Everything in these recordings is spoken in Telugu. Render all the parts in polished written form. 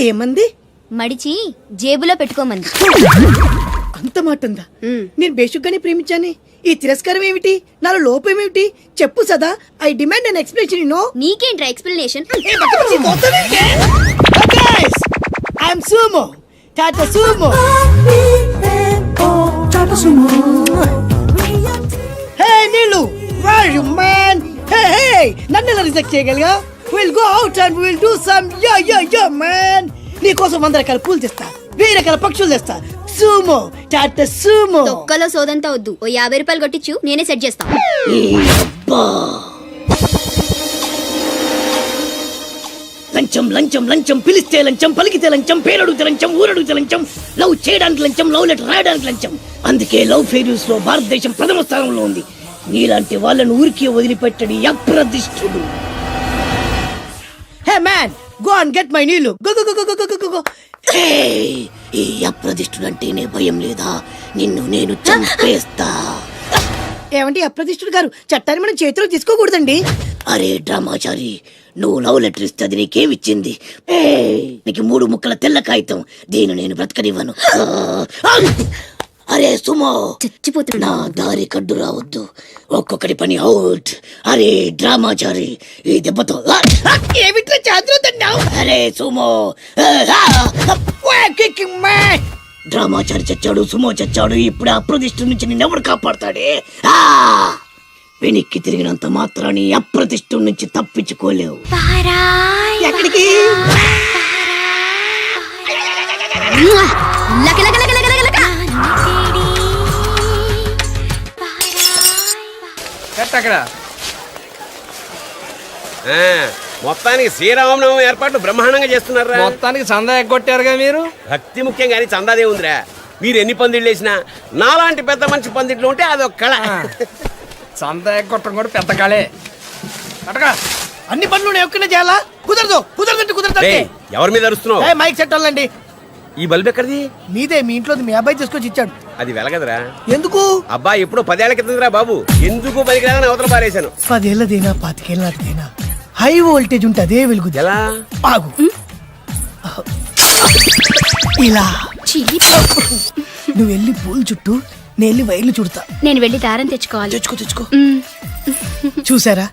ఏమంది? మడిచి జేబులో పెట్టుకోమంది. అంత మాట ఉందా? నేను బేషుగ్గానే ప్రేమించానే. ఈ తిరస్కారం ఏమిటి? నాలో లోపం ఏమిటి? చెప్పు Sada. I demand an explanation. No నీకేంట్రా explanation? I am Sumo, Tata Sumo. Hey Neelu, where are you man? Hey, నన్ను ఎలా రిజెక్ట్ చేయగలిగా? We'll go out and we'll do some yeah man. నీకోసం 100 రకాల పూలు తెస్తా, 1000 రకాల పక్షులు తెస్తా. Sumo, Tata Sumo. తొక్కలో సోదంతా వద్దు. ఓ 50 రూపాయలు కొట్టించు, నేనే సెట్ చేస్తా. లంచం లంచం లంచం, పిలిస్తే లంచం, పలికితే లంచం, పేరడుగుతే లంచం, ఊరడుగుతే లంచం, లవ్ చేయడానికి లంచం, లవ్ లెటర్ రాయడానికి లంచం. అందుకే లవ్ ఫెయిల్యూర్స్ లో భారతదేశం ప్రథమ స్థానంలో ఉంది. నీలాంటి వాళ్ళను ఊరికే వదిలిపెట్టడి అప్రదిష్టుడు. Hey man, go and get my నీళ్ళు. Go go go go go go. ఈ అప్రదిష్టుడు అంటేనే భయం లేదా? నిన్ను నేను చంపేస్తా. ఏమంటే అప్రదిష్టుడు గారు, చట్టాన్ని మనం చేతిలో తీసుకోకూడదండి. అరే డ్రామాచారి, నువ్వు లవ్ లెటర్ ఇస్తే అది నీకేమిచ్చింది? నీకు 3 ముక్కల తెల్ల కాగితం. దీన్ని నేను బ్రతకనివ్వను. అరే సుమో, చచ్చిపోతున్నా. నా దారి కడ్డు రావద్దు. ఒక్కొక్కటి పని అవుట్. అరే డ్రామాచారి, ఈ దెబ్బతో ఏమిట్లా చేతులు తిన్నావు? అరే సుమో, డ్రామాచారి చచ్చాడు, సుమో చచ్చాడు. ఇప్పుడు అప్రతిష్ఠ నుంచి నిన్నెవడు కాపాడతాడే? వెనక్కి తిరిగినంత మాత్రాన్ని అప్రతిష్ఠ నుంచి తప్పించుకోలేవు. ఎక్కడికి? మొత్తానికి శ్రీరామనవమి ఏర్పాట్లు బ్రహ్మాండంగా చేస్తున్నారా? మొత్తానికి చందా ఎగ్గొట్టారుగా మీరు. భక్తి ముఖ్యం కానీ చందాదే ఉందిరా. మీరు ఎన్ని పందిళ్ళు వేసినా నాలాంటి పెద్ద మనిషి పందిట్లు ఉంటే అదొక కళ. చందా ఎగ్గొట్టడం కూడా పెద్ద కళే. అటగా అన్ని పనులు ఒక్కనే చేయాలా? కుదరదు, కుదరదంటే కుదరదు. ఎవరి మీద అరుస్తున్నావు? మైక్ సెట్ వాళ్ళండి. ఈ బల్బ్ ఎక్కడిది? మీదే, మీ ఇంట్లో మీ అబ్బాయి తీసుకొచ్చి ఇచ్చాడు. అది వెలగదరా. ఎందుకు? అబ్బా ఎప్పుడో 10 ఏళ్ల కిందరా బాబు. ఎందుకు పనికిరాదని అవతల పారేశాను. 10 ఏళ్ళదేనా 25 ఏళ్ళదేనా హై వోల్టేజ్ ఉంటే అదే వెలుగు. ఎలా? ఆగు. ఇలా నువ్వు వెళ్ళి పూలు చుట్టూ, నేను వెళ్ళి వైర్లు చుడతా. నేను వెళ్ళి దారం తెచ్చుకోవాలి. తెచ్చుకో. చూసారా,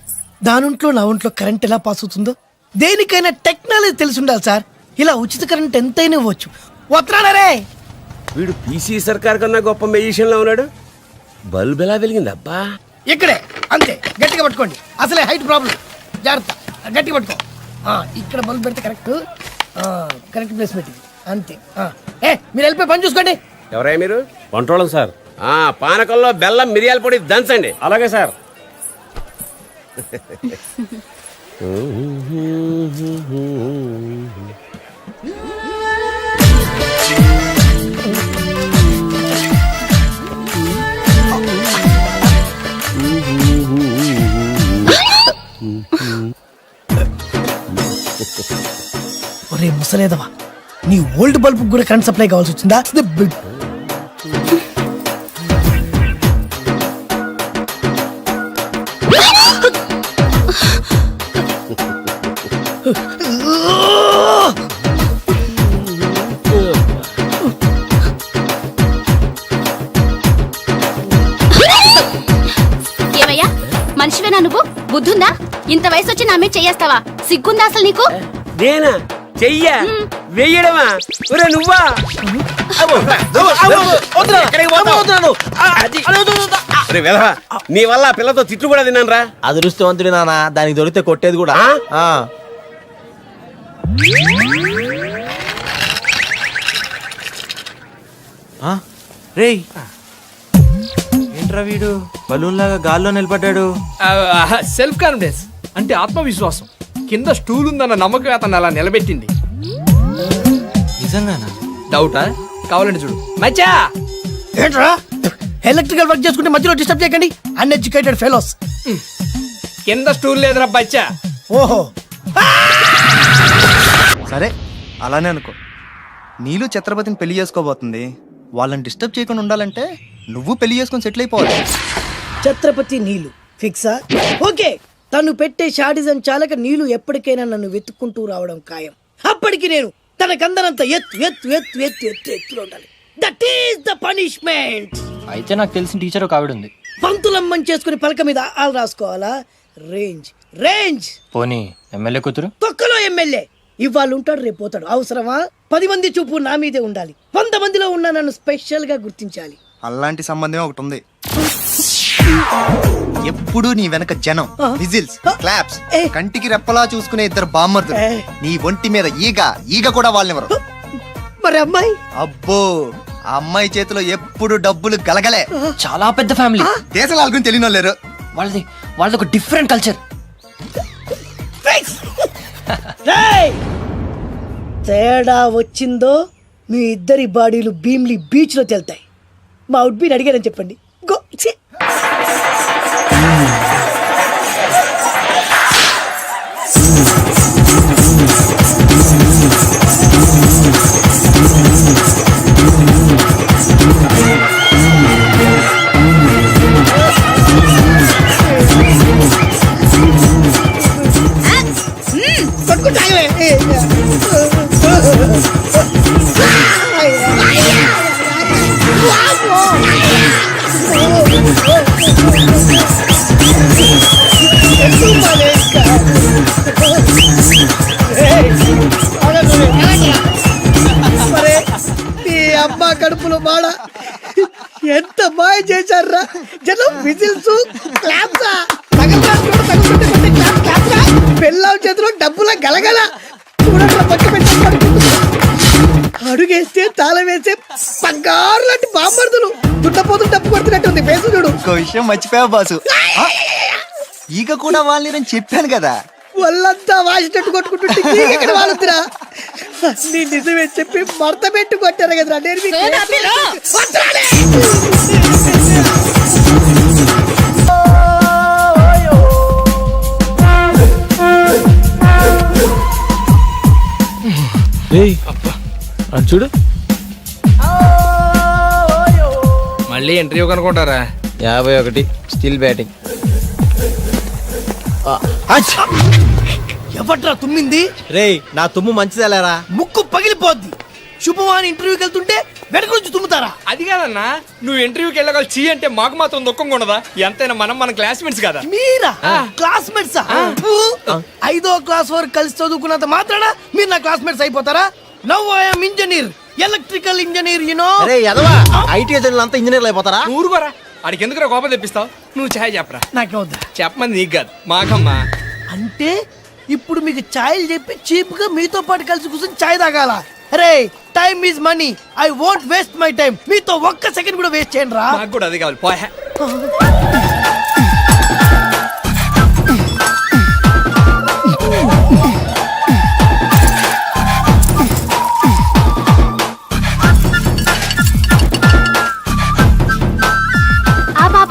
దానింట్లో నా ఒంట్లో కరెంట్ ఎలా పాస్ అవుతుందో? దేనికైనా టెక్నాలజీ తెలిసి ఉండాలి సార్. ఇలా ఉచిత కరెంట్ ఎంతైనా ఇవ్వచ్చు. వస్తున్నారే. వీడు పీసీ సర్కార్ కన్నా గొప్ప మెజిషియన్ లో ఉన్నాడు. బల్బ్ ఎలా వెలిగింది అబ్బా? ఇక్కడే అంతే. గట్టిగా పట్టుకోండి, అసలే హైట్ ప్రాబ్లం. జాగ్రత్త, గట్టిగా పట్టుకో. ఇక్కడ బల్బ్ పెడితే కరెక్ట్ ప్లేస్ పెట్టి అంతే. మీరు వెళ్ళిపోయి పని చూసుకోండి. ఎవరయ్యా మీరు? వంటోళం సార్. పానకంలో బెల్లం మిరియాల పొడి దంచండి. అలాగే సార్. ఒరే ముసలేదవా, నీ ఓల్డ్ బల్బ్ కూడా కరెంట్ సప్లై కావాల్సి వచ్చిందా? ఏమయ్యా మనిషివేనా నువ్వు? బుద్ధుందా? ఇంత వయసు వచ్చి నా మీద చెయ్యేస్తావా? సిగ్గుందా అసలు నీకు? నేనా చెయ్యా వెయ్యడమా? ఒరే నువ్వా? నీ వల్ల పిల్లతో తిట్లు కూడా తిన్నాను రా. అదృష్టవంతుడి నాన్న, దానికి దొరికితే కొట్టేది కూడా. రేయ్, ఏంట్రా వీడు బలూన్ లాగా గాల్లో నిలబడ్డాడు? సెల్ఫ్ కాన్ఫిడెన్స్ అంటే ఆత్మవిశ్వాసం. కింద స్టూల్ ఉందన్న నమ్మకం అతను అలా నిలబెట్టింది. నిజంగానా? డౌటా? కావాలంటే చూడు. మచ్చా ఏంట్రా ఎలక్ట్రికల్ వర్క్ చేసుకుంటే మధ్యలో డిస్టర్బ్ చేయకండి. Uneducated fellows. కింద స్టూల్ లేదురా బచ్చా. ఓహో, సరే అలానే అనుకో. నీళ్ళు ఛత్రపతిని పెళ్లి చేసుకోబోతుంది. వాళ్ళని డిస్టర్బ్ చేయకుండా ఉండాలంటే నువ్వు పెళ్లి చేసుకొని సెటిల్ అయిపోవాలి. ఛత్రపతి నీళ్ళు ఫిక్సా? ఓకే, తను పెట్టే షాడిజం చాలక నీళ్ళు ఎప్పటికైనా నన్ను వెతుక్కుంటూ రావడం ఖాయం. అప్పటికి నేను తనకందనంత ఎత్తులో ఉండాలి. That is the punishment. అయితే నాకు తెలిసిన టీచర్ ఒక ఆవిడ ఉంది. పంతులమ్మని చేసుకుని పలక మీద ఆలు రాసుకోవాలా? Range range. పోనీ ఎమ్మెల్యే కూతురు? తొక్కలో ఎమ్మెల్యే. ఇవాళ ఉంటాడు, రేపు పోతాడు. అవసరమా? 10 మంది చూపు నా మీదే ఉండాలి. 100 మందిలో ఉన్న నన్ను స్పెషల్ గా గుర్తించాలి. అలాంటి సంబంధం ఒకటి ఉంది. ఎప్పుడు నీ వెనక జనం, విజిల్స్, క్లాప్స్, కంటికి రెప్పలా చూసుకునే 2 బామ్మర్దులు. నీ ఒంటి మీద ఈగ కూడా వాళ్ళెవరు. మరి అమ్మాయి? అబ్బో, ఆ అమ్మాయి చేతిలో ఎప్పుడు డబ్బులు గలగలే. చాలా పెద్ద ఫ్యామిలీ. దేశాల గురించి తెలియని లేరు. వాళ్ళది ఒక డిఫరెంట్ కల్చర్. తేడా వచ్చిందో మీ ఇద్దరి బాడీలు భీమ్లీ బీచ్ లో తేలుతాయి. మా ఉడ్బీని అడిగారని చెప్పండి. గో. అబ్బా కడుపులో బాడ ఎంత మాయ చేశారా జనం. విజిల్స్, క్లాప్స్, పెళ్ళాం చేతిలో డబ్బుల గలగల. చూడండి పక్క పెట్టి అడుగేస్తే తాళం వేసే బంగారు లాంటి బాంబర్దులు. దుట్టపోతు డబ్బు కొడుతున్నట్టుంది ఫేసు చూడు. ఇంకో విషయం మర్చిపోయావు బాసు, ఈగ కూడా వాళ్ళని చెప్పాను కదా. వాళ్ళంతా వాసినట్టు కొట్టుకుంటుంటే ఇక్కడ వాళ్ళురా. నీ నిజమే చెప్పి మడత పెట్టి కొట్టారు కదరా. నేను చూడు, మళ్ళీ ఇంటర్వ్యూ కనుకుంటారా? 51 స్టిల్ బ్యాటింగ్. ఎవట్రా తుమ్మింది? రేయ్, నా తుమ్ము మంచిదేలేరా. ముక్కు పగిలిపోద్ది. శుభవాని ఇంటర్వ్యూకి వెళ్తుంటే వెనక నుంచి తుమ్ముతారా? అది కాదన్నా, నువ్వు ఇంటర్వ్యూకి వెళ్ళగల చీ అంటే మాకు మాత్రం దుఃఖంగా ఉండదా? ఎంతైనా మన క్లాస్మేట్స్ కదా. మీరా క్లాస్మేట్సా? 5వ క్లాస్ వరకు కలిసి చదువుకున్నంత మాత్రాన మీరు నా క్లాస్మేట్స్ అయిపోతారా? Now I am engineer, electrical engineer. రే ఎదవా, ఐటీ అంతా ఇంజనీర్లు అయిపోతారా? ఊరుకోరా, ఆడికి ఎందుకు కోపం తెప్పిస్తావు? నువ్వు ఛాయ్ చెప్పరా. నాకే వద్దా? చెప్పమంది నీకు కాదు, మాకమ్మా. అంటే ఇప్పుడు మీకు ఛాయలు చెప్పి చీప్ గా మీతో పాటు కలిసి కూర్చొని ఛాయ్ తాగాల? అరే, time is money. I won't waste my time. మీతో ఒక్క సెకండ్ కూడా వేస్ట్ చేయండి రా. నాకు కూడా అది కావాలి. పోయా.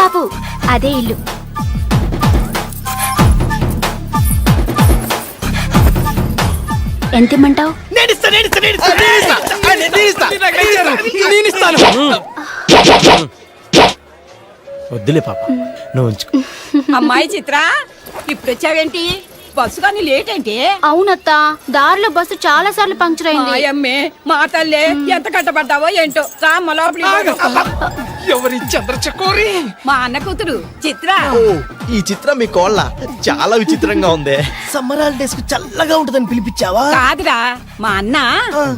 బాబు అదే ఇల్లు. ఎంత ఇమ్మంటావు? వద్దులే పాప, నువ్వు ఉంచుకో. అమ్మాయి చిత్ర, ఇప్పుడు వచ్చావేంటి? బస్సు కానీ లేట్ ఏంటి? అవునత్తా, దారిలో బస్సు చాలా సార్లు పంక్చర్ అయింది. అమ్మే మా తల్లే, ఎంత కట్టబడ్డావో ఏంటో. రామ్మ లోపలి. ఎవరి చంద్రచకోరి? మా అన్న కూతురు చిత్ర. ఈ చిత్రం మీ కోళ్ళ చాలా విచిత్రంగా ఉంది. సమ్మర్ హాలిడేస్ కు చల్లగా ఉంటదని పిలిపించావా? కాదురా, మా అన్న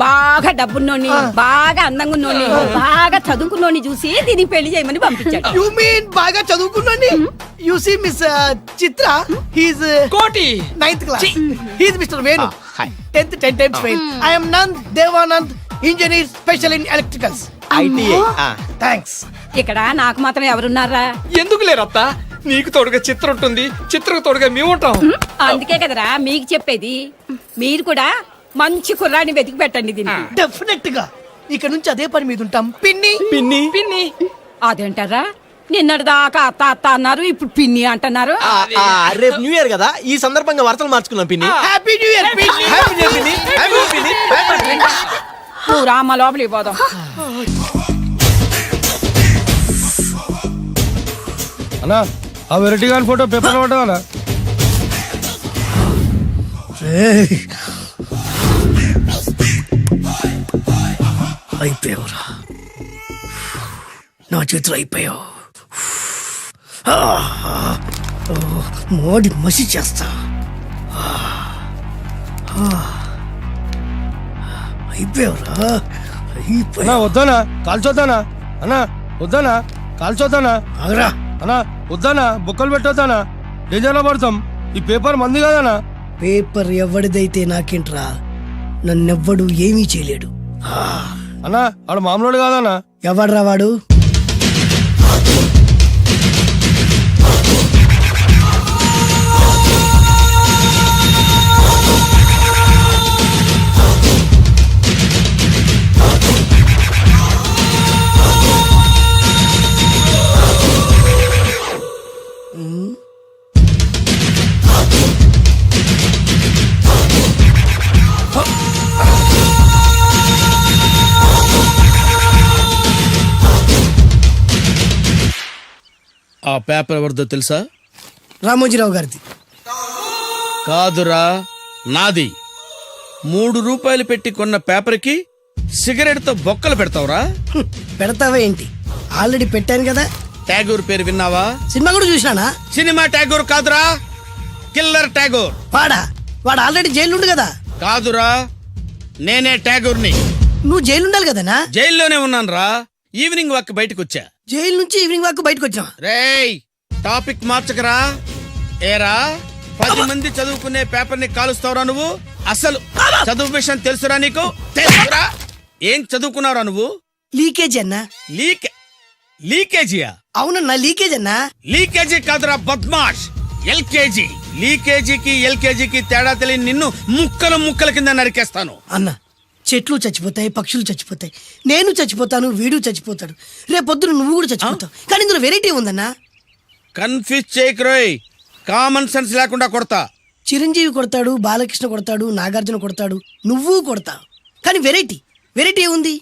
బాగా డబ్బున్నోని, బాగా అందంగా ఉన్నోని, బాగా చదువుకున్నోని చూసి దీనికి పెళ్లి చేయమని పంపించాడు. యు మీన్ బాగా చదువుకున్నాని? You see miss Chitra, he's Koti 9th క్లాస్. He's mister Venu, 10th 10 times fail. I am Nand Devanand, engineer special in electricals. Thanks. ఇక్కడ నాకు మాత్రం ఎవరున్నారా? ఎందుకు లేరత్తా? నీకు తోడుగా చిత్ర ఉంటుంది, చిత్రకు తోడుగా మేము ఉంటాం. అందుకే కదరా మీకు చెప్పేది. మీరు కూడా మంచి కుర్రాన్ని వెతికి పెట్టండి దీనికి. డెఫినెట్ గా ఇక నుంచి అదే పని మీద ఉంటాం. పిన్ని పిన్ని పిన్ని అదేంటారా? నిన్నటి దాకా అత్త అత్త అన్నారు, ఇప్పుడు పిన్ని అంటున్నారు. రేపు న్యూ ఇయర్ కదా, ఈ సందర్భంగా వార్తలు మార్చుకున్నాం పిన్ని. హ్యాపీ న్యూ ఇయర్ పిన్ని. హ్యాపీ న్యూ ఇయర్ పిన్ని. హ్యాపీ న్యూ ఇయర్ పిన్ని. నువ్వు రామ్మ లోపలికి పోదాం. అన్నా, ఆ వెరైటీ గారి ఫోటో పేపర్ పడ్డా అయిపోయావురా, నా చేతులు అయిపోయావు. మోడి మసి చేస్తా. అయిపోయావురా, అన్నా వద్దానా కాల్చొద్దానా అన్నా వద్దానా కాల్చొద్దానా ఆగరా. అన్నా వద్దానా బొక్కలు పెట్టొద్దానా డేంజర్లో పడతాం. ఈ పేపర్ మంది కదనా. పేపర్ ఎవడిదైతే నాకేంట్రా, నన్నెవ్వడు ఏమీ చేయలేడు. అన్నా ఆడు మామూలు కాదనా. ఎవడ్రా వాడు? ఆ పేపర్ ఎవరిదో తెలుసా? రామోజీరావు గారిది. కాదురా, నాది. 3 రూపాయలు పెట్టి కొన్న పేపర్కి సిగరెట్ తో బొక్కలు పెడతావురా? పెడతావా ఏంటి? ఆల్రెడీ పెట్టాను కదా. ట్యాగూర్ పేరు విన్నావా? సినిమా కూడా చూసినానా? సినిమా ట్యాగూర్ కాదురా, కిల్లర్ ట్యాగూర్. వాడు ఆల్రెడీ జైలు ఉండు కదా. కాదురా, నేనే ట్యాగూర్ని. నువ్వు జైలు ఉండాలి కదనా? జైల్లోనే ఉన్నాను రా. ఈవినింగ్ వాక్ బయటకు వచ్చా. జైలు నుంచి ఈవినింగ్ వాక్ బయటకు వచ్చా. రేయ్, టాపిక్ మార్చకరా. ఏరా, 10 మంది చదువుకునే పేపర్ ని కాలుస్తావురా నువ్వు? అసలు చదువు విషయం తెలుసురా నీకు? తెలుసురా? ఏం చదువుకున్నావురా నువ్వు? లీకేజ్ అన్నా. లీకేజీయా? అవునన్నా, లీకేజ్ అన్నా. లీకేజీ కాదురా బద్మాష్, ఎల్కేజీ. లీకేజీకి ఎల్కేజీకి తేడా తెలియని నిన్ను ముక్కలు ముక్కల కింద నరికేస్తాను. అన్నా, చెట్లు చచ్చిపోతాయి, పక్షులు చచ్చిపోతాయి, నేను చచ్చిపోతాను, వీడు చచ్చిపోతాడు, రేపొద్దున నువ్వు కూడా చచ్చిపోతావు. కానీ ఇందులో వెరైటీ ఉందన్నా. కన్ఫ్యూజ్ చేయకురోయ్, కామన్ సెన్స్ లేకుండా కొడతా. చిరంజీవి కొడతాడు, బాలకృష్ణ కొడతాడు, నాగార్జున కొడతాడు, నువ్వు కొడతావు. కానీ వెరైటీ ఉంది.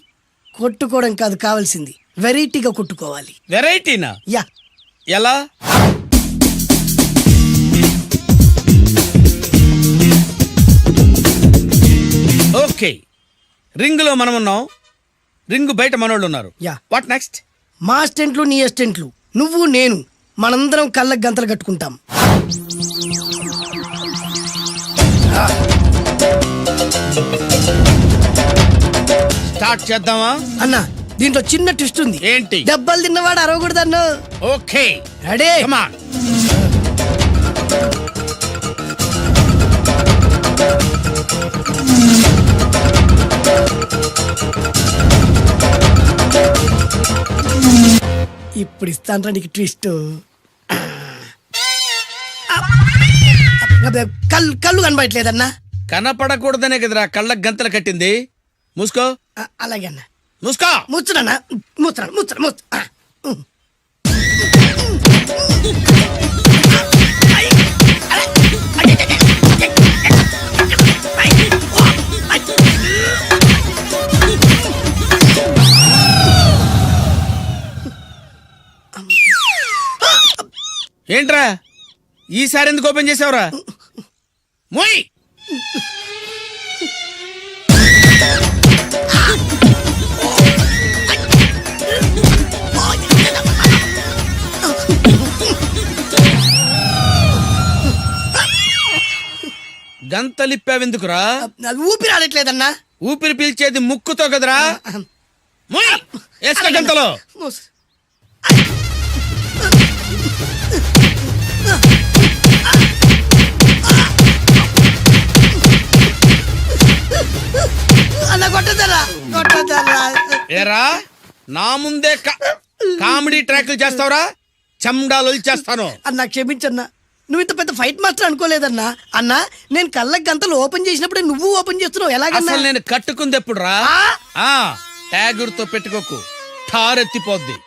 కొట్టుకోవడం కాదు కావాల్సింది, వెరైటీగా కొట్టుకోవాలి. వెరైటీనా? యా. ఎలా? ఓకే, రింగ్ లో మనం ఉన్నాం, రింగ్ బయట మనోళ్ళు ఉన్నారు. యా. What next? మా అసిస్టెంట్లు, నీ అసిస్టెంట్లు, నువ్వు నేను, మనందరం కళ్ళకు గంతలు కట్టుకుంటాం. స్టార్ట్ చేద్దామా? అన్నా, దీంట్లో చిన్న ట్విస్ట్ ఉంది. ఏంటి? దెబ్బలు తిన్నవాడు అరవకూడదన్ను. Okay, ready? Come on. ఇప్పుడు ఇస్తాను నీకు ట్విస్ట్. కళ్ళు కనబడట్లేదన్నా. కనపడకూడదనే కదరా కళ్ళకు గంతలు కట్టింది. మూసుకో. అలాగే అన్న. మూసుకో. ముచ్చునన్నా, ముచ్చున. ఏంట్రా ఈసారి ఎందుకు ఓపెన్ చేసావురా? మోయ్. గంతలిప్పావెందుకురా? ఊపిరి ఆడట్లేదన్నా. ఊపిరి పీల్చేది ముక్కుతో కదరా. మోయ్, వేసుకో గంతలో. అన్న కొట్టదరా. ఏరా, నా ముందే కామెడీ ట్రాక్లు చేస్తావురా? చెమ్డాలు చేస్తాను. అన్నా క్షమించన్నా, నువ్వు ఇంత పెద్ద ఫైట్ మాస్టర్ అనుకోలేదన్నా. అన్నా, నేను కళ్ళకి గంతలు ఓపెన్ చేసినప్పుడే నువ్వు ఓపెన్ చేస్తున్నావు. ఎలాగన్నా? అసలు నేను కట్టుకుంది ఎప్పుడు రా? ట్యాగూర్ తో పెట్టుకోకు, ఠారెత్తిపోద్ది.